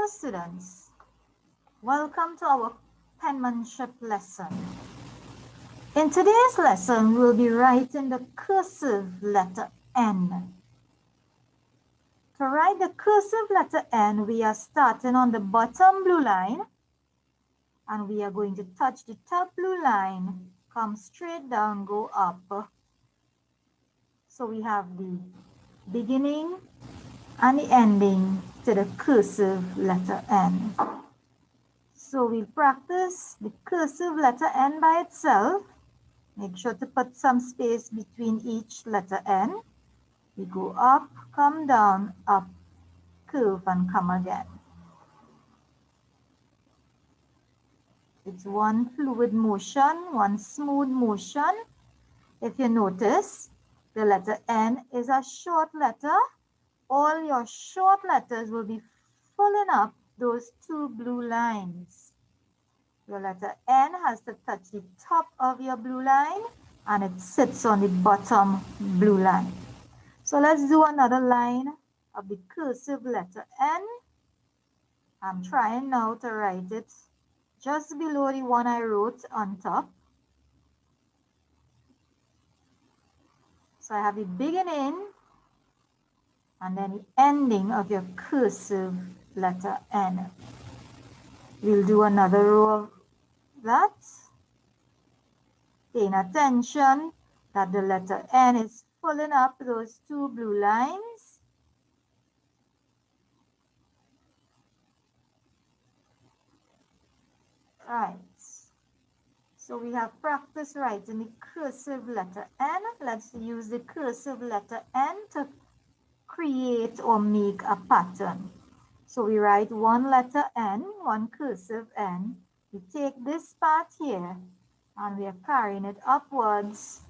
students, welcome to our penmanship lesson. In today's lesson, we'll be writing the cursive letter N. To write the cursive letter N, we are starting on the bottom blue line and we are going to touch the top blue line, come straight down, go up. So we have the beginning and the ending to the cursive letter N. So we'll practice the cursive letter N by itself. Make sure to put some space between each letter N. We go up, come down, up, curve, and come again. It's one fluid motion, one smooth motion. If you notice, the letter N is a short letter. All your short letters will be filling up those two blue lines. Your letter N has to touch the top of your blue line and it sits on the bottom blue line. So let's do another line of the cursive letter N. I'm trying now to write it just below the one I wrote on top. So I have the beginning and then the ending of your cursive letter N. We'll do another row of that. Paying attention that the letter N is filling up those two blue lines. Right. So we have practiced writing the cursive letter N. Let's use the cursive letter N to create or make a pattern. So we write one letter N, one cursive N. We take this part here and we are carrying it upwards,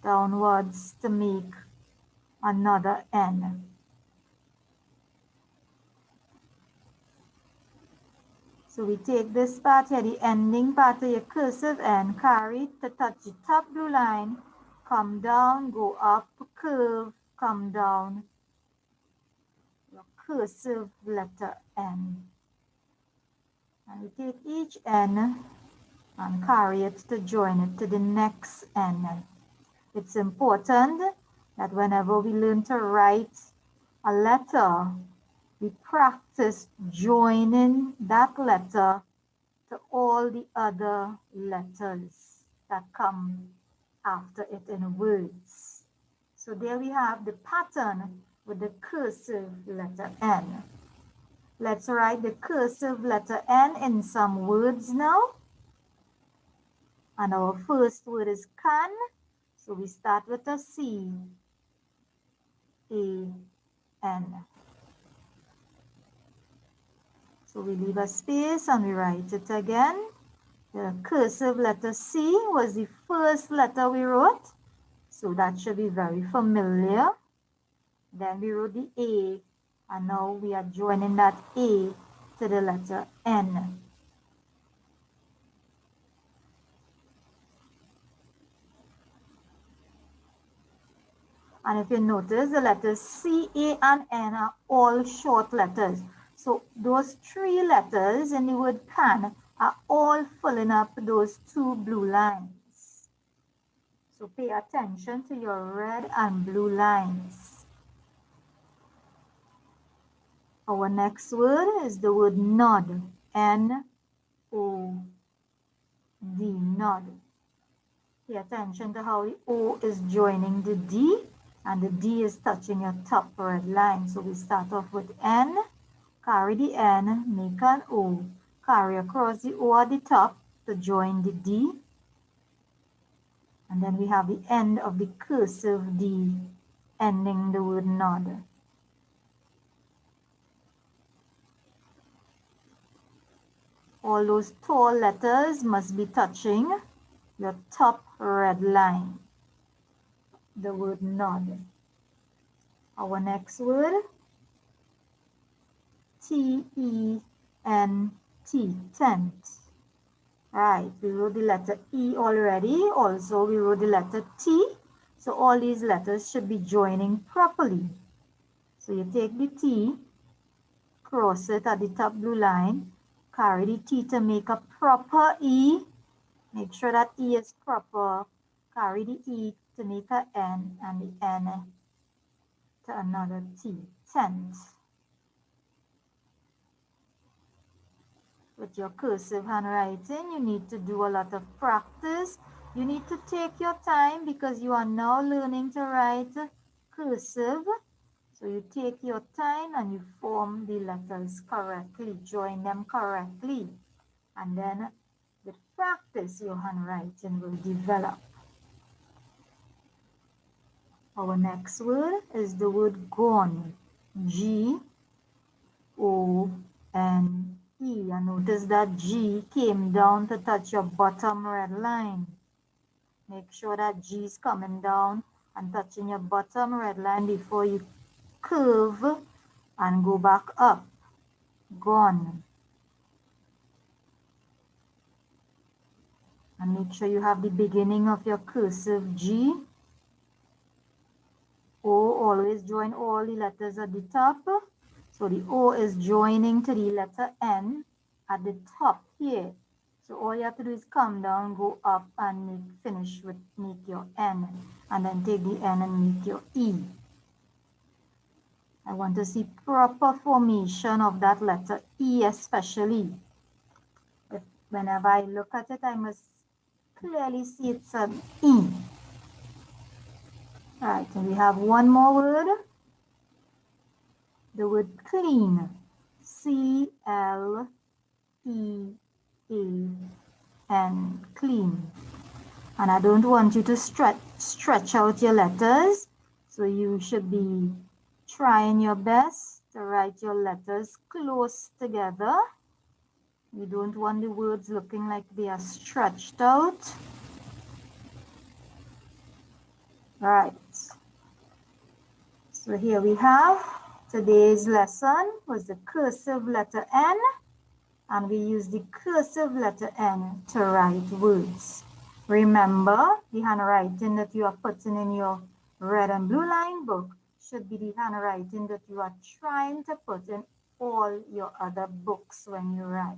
downwards to make another N. So we take this part here, the ending part of your cursive N, carry it to touch the top blue line, come down, go up, curve, come down, your cursive letter N. And we take each N and carry it to join it to the next N. It's important that whenever we learn to write a letter, we practice joining that letter to all the other letters that come after it in words. So there we have the pattern with the cursive letter N. Let's write the cursive letter N in some words now. And our first word is can. So we start with a C, A, N. So we leave a space and we write it again. The cursive letter C was the first letter we wrote. So that should be very familiar. Then we wrote the A. And now we are joining that A to the letter N. And if you notice, the letters C, A, and N are all short letters. So those three letters in the word can are all filling up those two blue lines. So pay attention to your red and blue lines. Our next word is the word nod. N-O-D, nod. Pay attention to how the O is joining the D. And the D is touching your top red line. So we start off with N, carry the N, make an O, carry across the O at the top to join the D. And then we have the end of the cursive D, ending the word nod. All those tall letters must be touching your top red line. The word nod. Our next word, T-E-N-T, tent. Right, we wrote the letter E already. Also, we wrote the letter T. So all these letters should be joining properly. So you take the T, cross it at the top blue line, carry the T to make a proper E. Make sure that E is proper. Carry the E to make a N and the N to another T. Tent. With your cursive handwriting, you need to do a lot of practice. You need to take your time because you are now learning to write cursive. So you take your time and you form the letters correctly, join them correctly. And then with practice, your handwriting will develop. Our next word is the word gone. G-O-N-E. And notice that G came down to touch your bottom red line. Make sure that G is coming down and touching your bottom red line before you curve and go back up. Gone. And make sure you have the beginning of your cursive G. O, always join all the letters at the top. So the O is joining to the letter N at the top here. So all you have to do is come down, go up, and finish with make your N. And then take the N and make your E. I want to see proper formation of that letter E especially. Whenever I look at it, I must clearly see it's an E. Alright, and we have one more word. The word clean. C-L-E-A-N. Clean. And I don't want you to stretch out your letters. So you should be trying your best to write your letters close together. You don't want the words looking like they are stretched out. Right. So here we have today's lesson was the cursive letter N, and we use the cursive letter N to write words. Remember, the handwriting that you are putting in your red and blue line book should be the handwriting that you are trying to put in all your other books when you write.